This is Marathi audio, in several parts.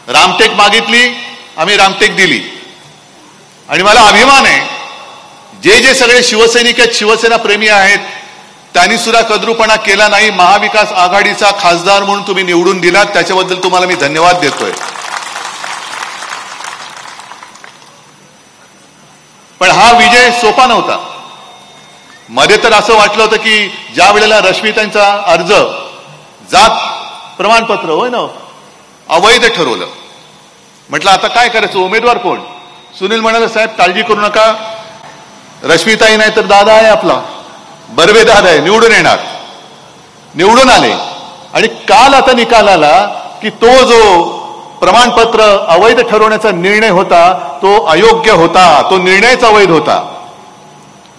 रामटेक मागितली, आम्ही रामटेक दिली. आणि मला अभिमान आहे, जे जे सगळे शिवसैनिक आहेत, शिवसेना प्रेमी आहेत, त्यांनी सुद्धा कद्रूपणा केला नाही. महाविकास आघाडीचा खासदार म्हणून तुम्ही निवडून दिलात, त्याच्याबद्दल तुम्हाला मी धन्यवाद देतोय. पण हा विजय सोपा नव्हता. मध्ये तर असं वाटलं होतं की ज्या वेळेला रश्मितांचा अर्ज जात प्रमाणपत्र होय ना अवैध ठरवलं, म्हटलं आता काय करायचं, उमेदवार कोण? सुनील म्हणाले, साहेब काळजी करू नका, रश्मिताई नाही तर दादा आहे आपला, बर्वे दादा आहे, निवडून येणार. निवडून आले. आणि काल आता निकाल आला की तो जो प्रमाणपत्र अवैध ठरवण्याचा निर्णय होता तो अयोग्य होता, तो निर्णयच अवैध होता.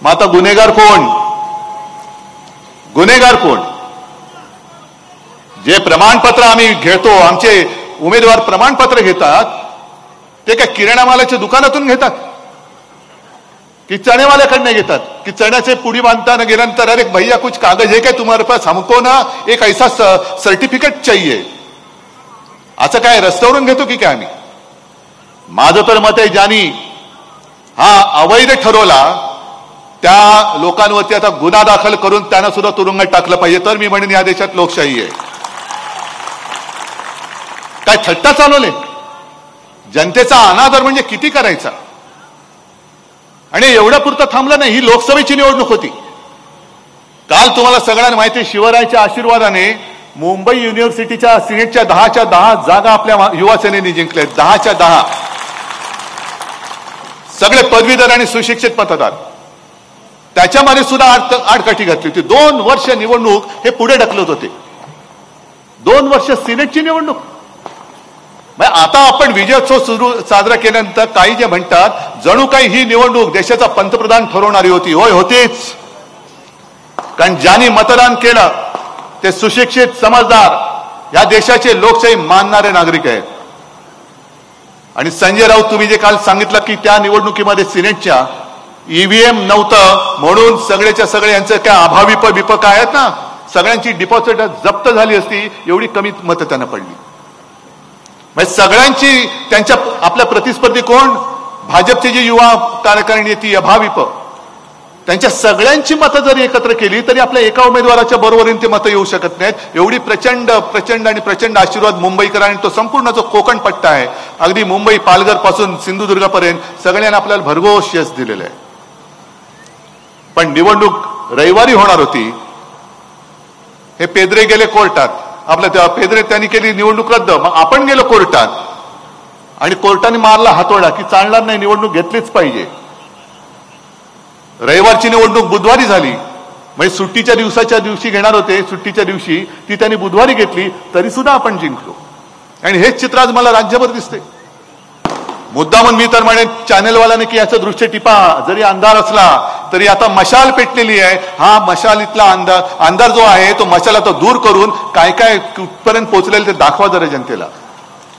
मग आता गुन्हेगार कोण? गुन्हेगार कोण? जे प्रमाणपत्र आम्ही घेतो, आमचे उमेदवार प्रमाणपत्र घेतात, ते काय किराणा मालाच्या दुकानातून घेतात कि चणेवाल्याकडनं घेतात? की चण्याचे पुडी बांधताना गेल्यानंतर अरे भैया कुछ कागज है क्या तुम्हारे पास, हमको ना एक ऐसा सर्टिफिकेट चाहिए, असं काय रस्त्यावरून घेतो की काय आम्ही? माझं तर मत आहे, ज्यांनी हा अवैध ठरवला त्या लोकांवरती आता गुन्हा दाखल करून त्यांना सुद्धा तुरुंगात टाकलं पाहिजे. तर मी म्हणेन या देशात लोकशाही आहे. काय थट्टा चालवले? जनतेचा अनादर म्हणजे किती करायचा? आणि एवढ्या पुरतं थांबलं नाही. ही लोकसभेची निवडणूक होती. काल तुम्हाला सगळ्यांना माहिती आहे, शिवरायाच्या आशीर्वादाने मुंबई युनिव्हर्सिटीच्या सिनेटच्या 10च्या 10 जागा आपल्या युवा सेनेने जिंकल्या. 10च्या 10 सगळे पदवीधर आणि सुशिक्षित मतदार. त्याच्यामध्ये सुद्धा आडकाठी घातली होती. 2 वर्ष निवडणूक हे पुढे ढकलत होते. 2 वर्ष सिनेटची निवडणूक. आता आपण विजयोत्सव साजरा केल्यानंतर काही जे म्हणतात जणू काही ही निवडणूक देशाचा पंतप्रधान ठरवणारी होती. होय, होतीच. कारण ज्यांनी मतदान केलं ते सुशिक्षित, समजदार, या देशाचे लोकशाही मानणारे नागरिक आहेत. आणि संजय राऊत, तुम्ही जे काल सांगितलं की त्या निवडणुकीमध्ये सिनेटच्या ईव्हीएम नव्हतं म्हणून सगळेच्या सगळे यांचं काय अभाविप विपक आहेत ना, सगळ्यांची डिपॉझिट जप्त झाली असती, एवढी कमी मतं त्यांना पडली. म्हणजे सगळ्यांची, त्यांच्या आपल्या प्रतिस्पर्धी कोण? भाजपचे जे युवा कार्यकारिणी ती अभाविप, त्यांच्या सगळ्यांची मतं जरी एकत्र केली तरी आपल्या एका उमेदवाराच्या बरोबरीने ते मतं येऊ शकत नाहीत. एवढी प्रचंड प्रचंड आणि प्रचंड आशीर्वाद मुंबईकरांनी, तो संपूर्ण जो कोकण पट्टा आहे, अगदी मुंबई पालघर पासून सिंधुदुर्गापर्यंत सगळ्यांना आपल्याला भरघोस यश दिलेलं आहे. पण निवडणूक रविवारी होणार होती. हे पेद्रे गेले कोर्टात. आपल्या पेद्रे त्यांनी केली निवडणूक रद्द. मग आपण गेलो कोर्टात आणि कोर्टाने मारला हातोडा की चालणार नाही, निवडणूक घेतलीच पाहिजे. रविवारची निवडणूक बुधवारी झाली. म्हणजे सुट्टीच्या दिवशी घेणार होते, सुट्टीच्या दिवशी ती त्यांनी बुधवारी घेतली, तरी सुद्धा आपण जिंकलो. आणि हेच चित्र आज मला राज्यभर दिसते. मुद्दामून मी तर म्हणेन चॅनेलवाल्याने की याचं दृश्य टिपा, जरी अंधार असला तरी आता मशाल पेटलेली आहे. हा मशालीतला अंधार जो आहे तो मशाल आता दूर करून काय काय कुठपर्यंत पोहोचलेलं ते दाखवा जरा जनतेला.